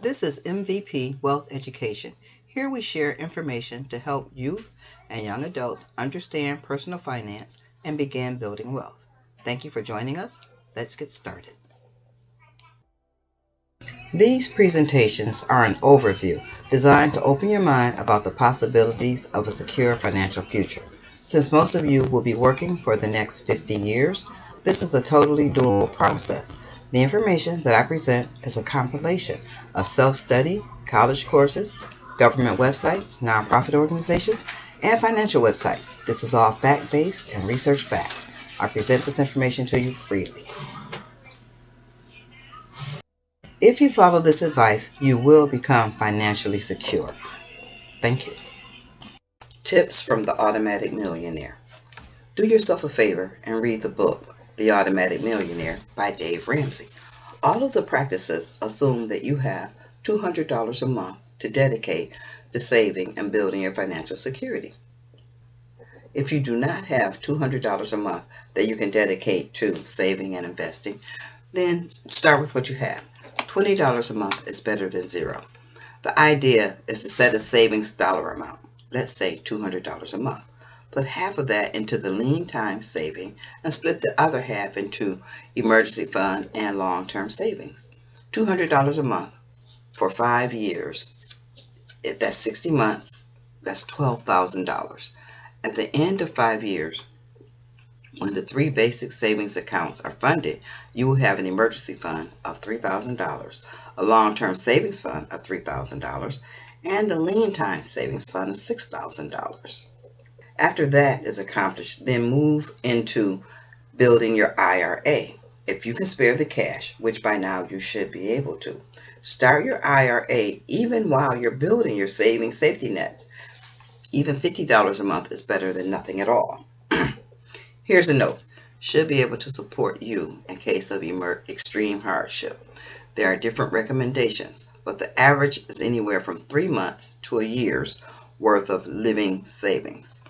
This is MVP Wealth Education. Here we share information to help youth and young adults understand personal finance and begin building wealth. Thank you for joining us. Let's get started. These presentations are an overview designed to open your mind about the possibilities of a secure financial future. Since most of you will be working for the next 50 years, this is a totally doable process. The information that I present is a compilation of self-study, college courses, government websites, nonprofit organizations, and financial websites. This is all fact-based and research-backed. I present this information to you freely. If you follow this advice, you will become financially secure. Thank you. Tips from the Automatic Millionaire. Do yourself a favor and read the book, The Automatic Millionaire by Dave Ramsey. All of the practices assume that you have $200 a month to dedicate to saving and building your financial security. If you do not have $200 a month that you can dedicate to saving and investing, then start with what you have. $20 a month is better than zero. The idea is to set a savings dollar amount, let's say $200 a month. Put half of that into the lean time saving and split the other half into emergency fund and long-term savings. $200 a month for 5 years, if that's 60 months, that's $12,000. At the end of 5 years, when the three basic savings accounts are funded, you will have an emergency fund of $3,000, a long-term savings fund of $3,000, and a lean time savings fund of $6,000. After that is accomplished, then move into building your IRA. If you can spare the cash, which by now you should be able to, start your IRA even while you're building your savings safety nets. Even $50 a month is better than nothing at all. Here's a note. Should be able to support you in case of extreme hardship. There are different recommendations, but the average is anywhere from 3 months to a year's worth of living savings.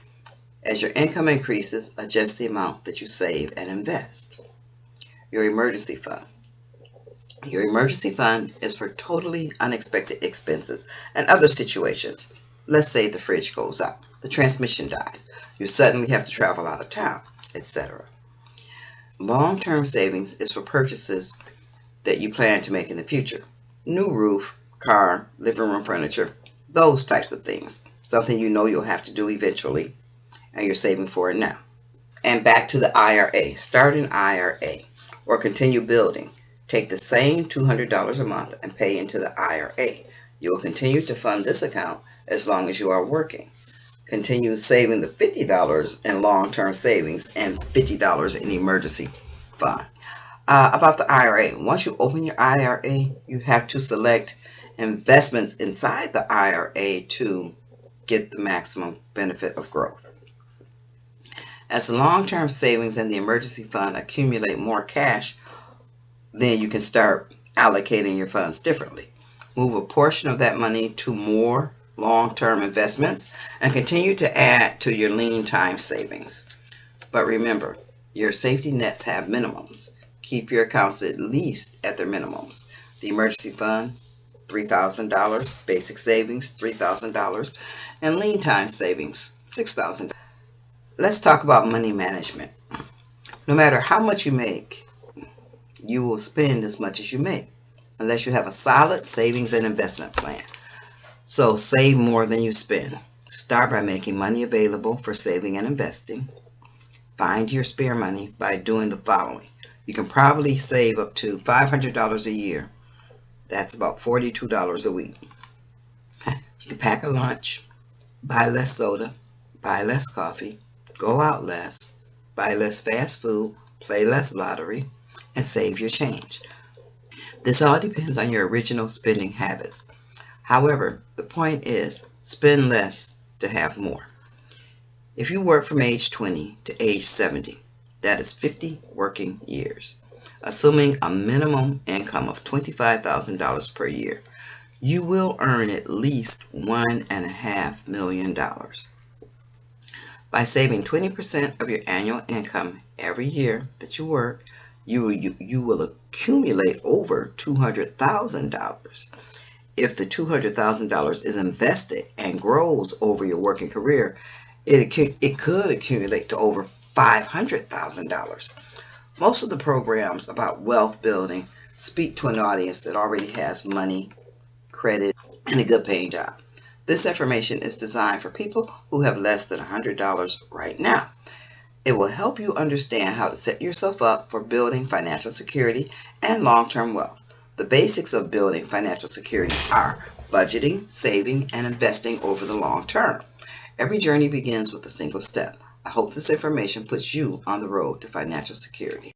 As your income increases, adjust the amount that you save and invest. Your emergency fund. Your emergency fund is for totally unexpected expenses and other situations. Let's say the fridge goes out, the transmission dies, you suddenly have to travel out of town, etc. Long-term savings is for purchases that you plan to make in the future. New roof, car, living room furniture, those types of things. Something you know you'll have to do eventually, and you're saving for it now. And back to the IRA. Start an IRA or continue building. Take the same $200 a month and pay into the IRA. You will continue to fund this account as long as you are working. Continue saving the $50 in long-term savings and $50 in emergency fund. About the IRA, once you open your IRA, you have to select investments inside the IRA to get the maximum benefit of growth. As the long-term savings and the emergency fund accumulate more cash, then you can start allocating your funds differently. Move a portion of that money to more long-term investments and continue to add to your lean time savings. But remember, your safety nets have minimums. Keep your accounts at least at their minimums. The emergency fund, $3,000, basic savings, $3,000, and lean time savings, $6,000. Let's talk about money management. No matter how much you make, you will spend as much as you make, unless you have a solid savings and investment plan. So save more than you spend. Start by making money available for saving and investing. Find your spare money by doing the following. You can probably save up to $500 a year. That's about $42 a week. You can pack a lunch, buy less soda, buy less coffee, go out less, buy less fast food, play less lottery, and save your change. This all depends on your original spending habits. However, the point is, spend less to have more. If you work from age 20 to age 70, that is 50 working years. Assuming a minimum income of $25,000 per year, you will earn at least $1.5 million. By saving 20% of your annual income every year that you work, you will accumulate over $200,000. if the $200,000 is invested and grows over your working career, it could accumulate to over $500,000. Most of the programs about wealth building speak to an audience that already has money, credit, and a good paying job. This information is designed for people who have less than $100 right now. It will help you understand how to set yourself up for building financial security and long-term wealth. The basics of building financial security are budgeting, saving, and investing over the long term. Every journey begins with a single step. I hope this information puts you on the road to financial security.